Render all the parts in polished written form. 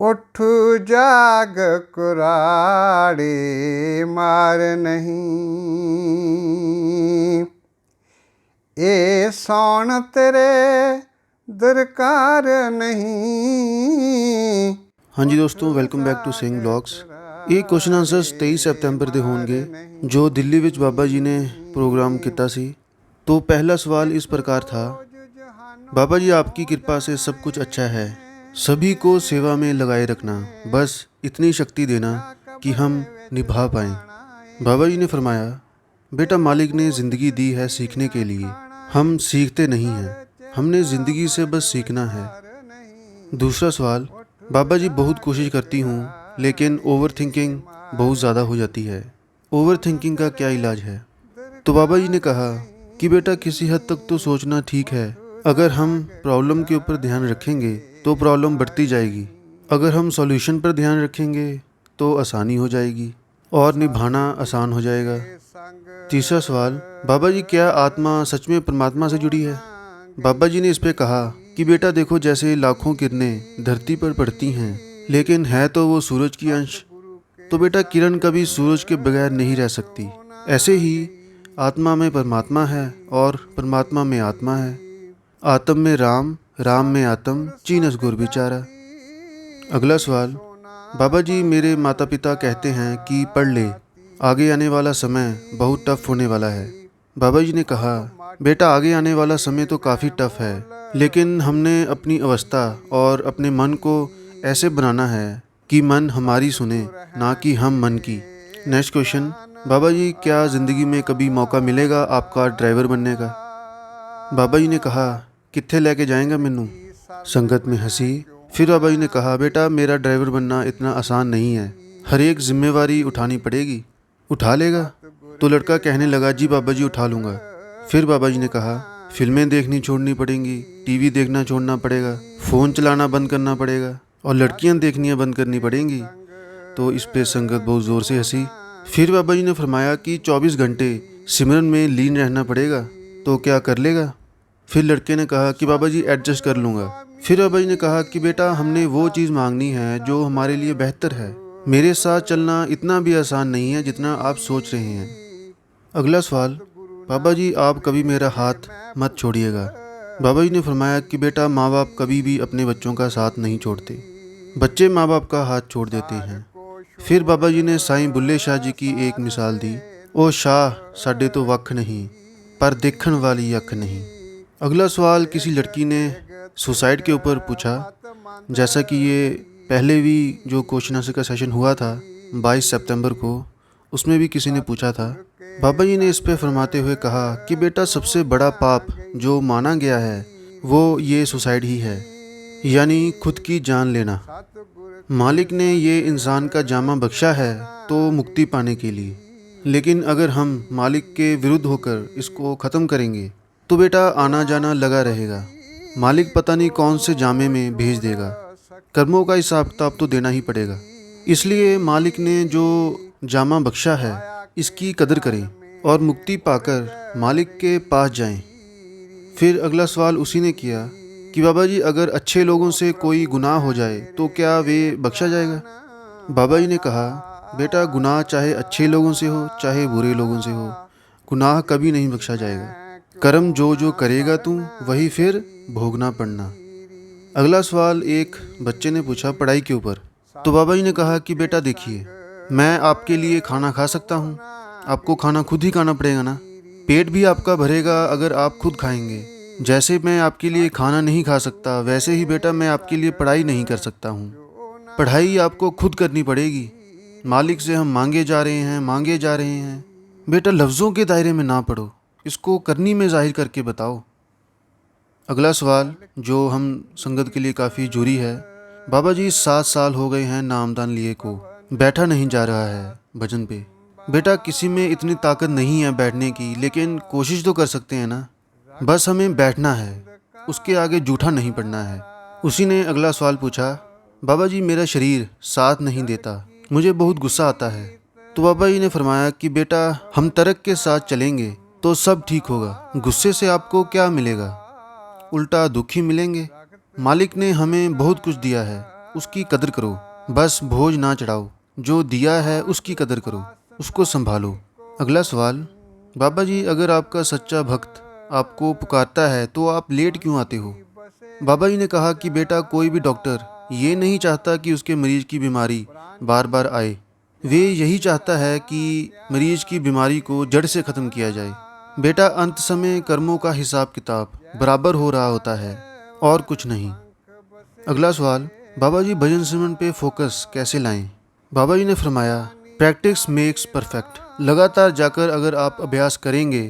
उठ जाग कुराड़े मार नहीं, ए सौण तेरे दरकार नहीं। हाँ जी दोस्तों, welcome back to Singh blogs. ਇਹ क्वेश्चन आंसर्स 23 ਸਤੰਬਰ ਦੇ ਹੋਣਗੇ ਜੋ ਦਿੱਲੀ ਵਿੱਚ ਬਾਬਾ ਜੀ ਨੇ प्रोग्राम ਕੀਤਾ ਸੀ। तो पहला सवाल इस प्रकार था, बाबा जी आपकी कृपा से सब कुछ अच्छा है, सभी को सेवा में लगाए रखना, बस इतनी शक्ति देना कि हम निभा पाएं। बाबा जी ने फरमाया, बेटा मालिक ने ज़िंदगी दी है सीखने के लिए, हम सीखते नहीं हैं, हमने ज़िंदगी से बस सीखना है। दूसरा सवाल, बाबा जी बहुत कोशिश करती हूँ लेकिन ओवर थिंकिंग बहुत ज़्यादा हो जाती है, ओवर थिंकिंग का क्या इलाज है? तो बाबा जी ने कहा कि बेटा किसी हद तक तो सोचना ठीक है, अगर हम प्रॉब्लम के ऊपर ध्यान रखेंगे तो प्रॉब्लम बढ़ती जाएगी, अगर हम सॉल्यूशन पर ध्यान रखेंगे तो आसानी हो जाएगी और निभाना आसान हो जाएगा। तीसरा सवाल, बाबा जी क्या आत्मा सच में परमात्मा से जुड़ी है? बाबा जी ने इस पे कहा कि बेटा देखो, जैसे लाखों किरणें धरती पर पड़ती हैं लेकिन है तो वो सूरज की अंश, तो बेटा किरण कभी सूरज के बगैर नहीं रह सकती। ऐसे ही आत्मा में परमात्मा है और परमात्मा में आत्मा है, आत्म में राम, राम में आत्म, चीनस गुर बिचारा। अगला सवाल, बाबा जी मेरे माता पिता कहते हैं कि पढ़ ले, आगे आने वाला समय बहुत टफ होने वाला है। बाबा जी ने कहा, बेटा आगे आने वाला समय तो काफ़ी टफ है, लेकिन हमने अपनी अवस्था और अपने मन को ऐसे बनाना है कि मन हमारी सुने, ना कि हम मन की। नेक्स्ट क्वेश्चन, बाबा जी क्या ज़िंदगी में कभी मौका मिलेगा आपका ड्राइवर बनने का? बाबा जी ने कहा, कित्थे लेके जाएंगा मैनू? संगत में हंसी। फिर बाबा जी ने कहा, बेटा मेरा ड्राइवर बनना इतना आसान नहीं है, हर एक जिम्मेवारी उठानी पड़ेगी, उठा लेगा? तो लड़का कहने लगा, जी बाबा जी उठा लूँगा। फिर बाबा जी ने कहा, फिल्में देखनी छोड़नी पड़ेंगी, टीवी देखना छोड़ना पड़ेगा, फ़ोन चलाना बंद करना पड़ेगा और लड़कियां देखनियां बंद करनी पड़ेंगी। तो इस पे संगत बहुत ज़ोर से हंसी। फिर बाबा जी ने फरमाया कि 24 घंटे सिमरन में लीन रहना पड़ेगा, तो क्या कर लेगा? फिर लड़के ने कहा कि बाबा जी एडजस्ट कर लूँगा। फिर बाबा जी ने कहा कि बेटा हमने वो चीज़ मांगनी है जो हमारे लिए बेहतर है, मेरे साथ चलना इतना भी आसान नहीं है जितना आप सोच रहे हैं। अगला सवाल, बाबा जी आप कभी मेरा हाथ मत छोड़िएगा। बाबा जी ने फरमाया कि बेटा माँ बाप कभी भी अपने बच्चों का साथ नहीं छोड़ते, बच्चे माँ बाप का हाथ छोड़ देते हैं। फिर बाबा जी ने साईं बुल्ले शाह जी की एक मिसाल दी, ओ शाह साडे तो वख नहीं पर देखण वाली अख नहीं। अगला सवाल, किसी लड़की ने सुसाइड के ऊपर पूछा, जैसा कि ये पहले भी जो क्वेश्चन आंसर का सेशन हुआ था 22 सितंबर को, उसमें भी किसी ने पूछा था। बाबा जी ने इस पे फरमाते हुए कहा कि बेटा सबसे बड़ा पाप जो माना गया है वो ये सुसाइड ही है, यानी खुद की जान लेना। मालिक ने ये इंसान का जामा बख्शा है तो मुक्ति पाने के लिए, लेकिन अगर हम मालिक के विरुद्ध होकर इसको ख़त्म करेंगे तो बेटा आना जाना लगा रहेगा, मालिक पता नहीं कौन से जामे में भेज देगा, कर्मों का हिसाब किताब तो देना ही पड़ेगा। इसलिए मालिक ने जो जामा बख्शा है इसकी कदर करें और मुक्ति पाकर मालिक के पास जाएं। फिर अगला सवाल उसी ने किया कि बाबा जी अगर अच्छे लोगों से कोई गुनाह हो जाए तो क्या वे बख्शा जाएगा? बाबा जी ने कहा, बेटा गुनाह चाहे अच्छे लोगों से हो चाहे बुरे लोगों से हो, गुनाह कभी नहीं बख्शा जाएगा, कर्म जो जो करेगा तू वही फिर भोगना पड़ना। अगला सवाल एक बच्चे ने पूछा पढ़ाई के ऊपर। तो बाबा जी ने कहा कि बेटा देखिए, मैं आपके लिए खाना खा सकता हूँ, आपको खाना खुद ही खाना पड़ेगा ना, पेट भी आपका भरेगा अगर आप खुद खाएंगे। जैसे मैं आपके लिए खाना नहीं खा सकता वैसे ही बेटा मैं आपके लिए पढ़ाई नहीं कर सकता हूँ, पढ़ाई आपको खुद करनी पड़ेगी। मालिक से हम मांगे जा रहे हैं, बेटा लफ्ज़ों के दायरे में ना पढ़ो, इसको करनी में जाहिर करके बताओ। अगला सवाल जो हम संगत के लिए काफ़ी जरूरी है, बाबा जी 7 साल हो गए हैं नामदान लिए को, बैठा नहीं जा रहा है भजन पे। बेटा किसी में इतनी ताकत नहीं है बैठने की, लेकिन कोशिश तो कर सकते हैं ना, बस हमें बैठना है, उसके आगे जूठा नहीं पड़ना है। उसी ने अगला सवाल पूछा, बाबा जी मेरा शरीर साथ नहीं देता, मुझे बहुत गुस्सा आता है। तो बाबा जी ने फरमाया कि बेटा हम तरक के साथ चलेंगे तो सब ठीक होगा, गुस्से से आपको क्या मिलेगा, उल्टा दुखी मिलेंगे। मालिक ने हमें बहुत कुछ दिया है, उसकी कदर करो। बस भोज ना चढ़ाओ, जो दिया है उसकी कदर करो, उसको संभालो। अगला सवाल, बाबा जी अगर आपका सच्चा भक्त आपको पुकारता है तो आप लेट क्यों आते हो? बाबा जी ने कहा कि बेटा, कोई भी डॉक्टर ये नहीं चाहता कि उसके मरीज की बीमारी बार बार आए। वे यही चाहता है कि मरीज की बीमारी को जड़ से ख़त्म किया जाए। बेटा, अंत समय कर्मों का हिसाब किताब बराबर हो रहा होता है और कुछ नहीं। अगला सवाल, बाबा जी भजन सिमरन पे फोकस कैसे लाएं? बाबा जी ने फरमाया, प्रैक्टिस मेक्स परफेक्ट। लगातार जाकर अगर आप अभ्यास करेंगे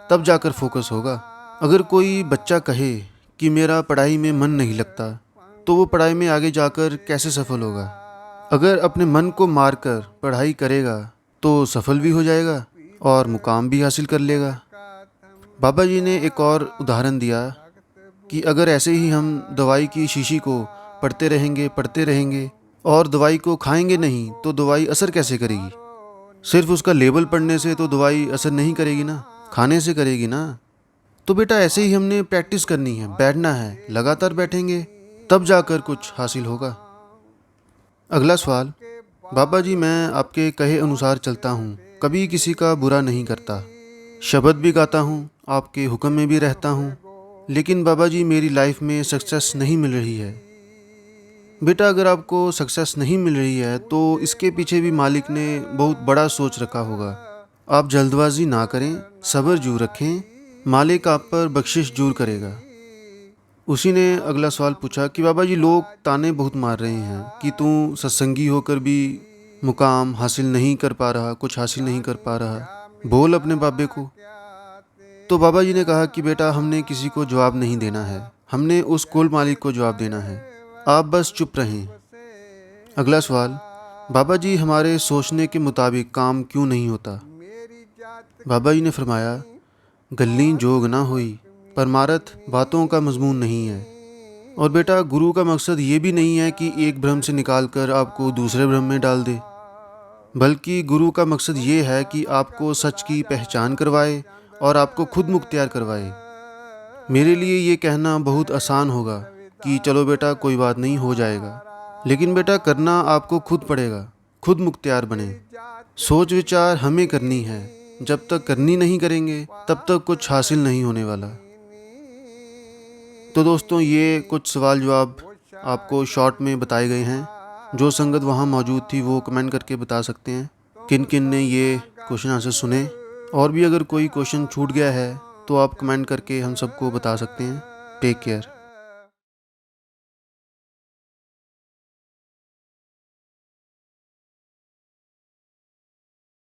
तब जाकर फोकस होगा। अगर कोई बच्चा कहे कि मेरा पढ़ाई में मन नहीं लगता, तो वो पढ़ाई में आगे जाकर कैसे सफल होगा? अगर अपने मन को मारकर पढ़ाई करेगा तो सफल भी हो जाएगा और मुकाम भी हासिल कर लेगा। बाबा जी ने एक और उदाहरण दिया कि अगर ऐसे ही हम दवाई की शीशी को पढ़ते रहेंगे और दवाई को खाएंगे नहीं तो दवाई असर कैसे करेगी? सिर्फ उसका लेबल पढ़ने से तो दवाई असर नहीं करेगी ना, खाने से करेगी ना। तो बेटा ऐसे ही हमने प्रैक्टिस करनी है, बैठना है, लगातार बैठेंगे तब जाकर कुछ हासिल होगा। अगला सवाल, बाबा जी मैं आपके कहे अनुसार चलता हूँ, कभी किसी का बुरा नहीं करता, शब्द भी गाता हूँ, आपके हुक्म में भी रहता हूँ, लेकिन बाबा जी मेरी लाइफ में सक्सेस नहीं मिल रही है। बेटा, अगर आपको सक्सेस नहीं मिल रही है तो इसके पीछे भी मालिक ने बहुत बड़ा सोच रखा होगा। आप जल्दबाजी ना करें, सब्र जरूर रखें, मालिक आप पर बख्शिश जरूर करेगा। उसी ने अगला सवाल पूछा कि बाबा जी लोग ताने बहुत मार रहे हैं कि तू सत्संगी होकर भी मुकाम हासिल नहीं कर पा रहा, कुछ हासिल नहीं कर पा रहा, बोल अपने बाबे को। तो बाबा जी ने कहा कि बेटा, हमने किसी को जवाब नहीं देना है, हमने उस कुल मालिक को जवाब देना है, आप बस चुप रहें। अगला सवाल, बाबा जी हमारे सोचने के मुताबिक काम क्यों नहीं होता? बाबा जी ने फरमाया, गल्ली जोग ना हुई, परमारथ बातों का मजमून नहीं है। और बेटा, गुरु का मकसद ये भी नहीं है कि एक भ्रम से निकालकर आपको दूसरे भ्रम में डाल दे, बल्कि गुरु का मकसद ये है कि आपको सच की पहचान करवाए और आपको खुद मुख्तियार करवाए। मेरे लिए ये कहना बहुत आसान होगा कि चलो बेटा कोई बात नहीं, हो जाएगा, लेकिन बेटा करना आपको खुद पड़ेगा, खुद मुख्तियार बने। सोच विचार हमें करनी है, जब तक करनी नहीं करेंगे तब तक कुछ हासिल नहीं होने वाला। तो दोस्तों, ये कुछ सवाल जवाब आपको शॉर्ट में बताए गए हैं। जो संगत वहाँ मौजूद थी वो कमेंट करके बता सकते हैं किन किन ने ये क्वेश्चन आंसर सुने। और भी अगर कोई क्वेश्चन छूट गया है तो आप कमेंट करके हम सबको बता सकते हैं। Take care.